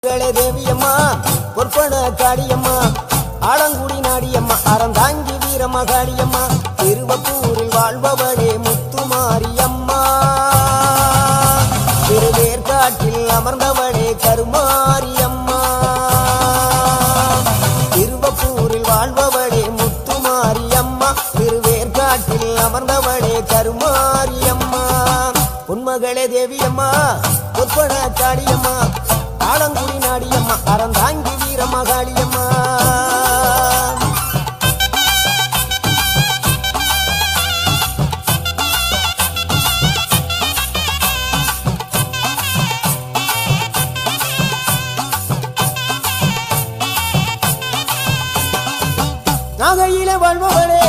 தேவியம்மா பொற்பன காடியம்மா ஆலங்குடி நாடியம்மா அறந்தாங்கி வீரமகாளியம்மா திருவப்பூரில் வாழ்பவளே முத்துமாரியம்மா திருவேற்காட்டில் அமர்ந்தவளே கருமாரியம்மா திருவப்பூரில் வாழ்பவளே முத்துமாரியம்மா திருவேற்காட்டில் அமர்ந்தவளே கருமாரியம்மா உன்மகளே தேவியம்மா பொற்பன காடியம்மா ஆலங்குடி நாடியம்மா அறந்தாங்கி வீரமகாளியம்மா நாகையிலே வாழ்பவளே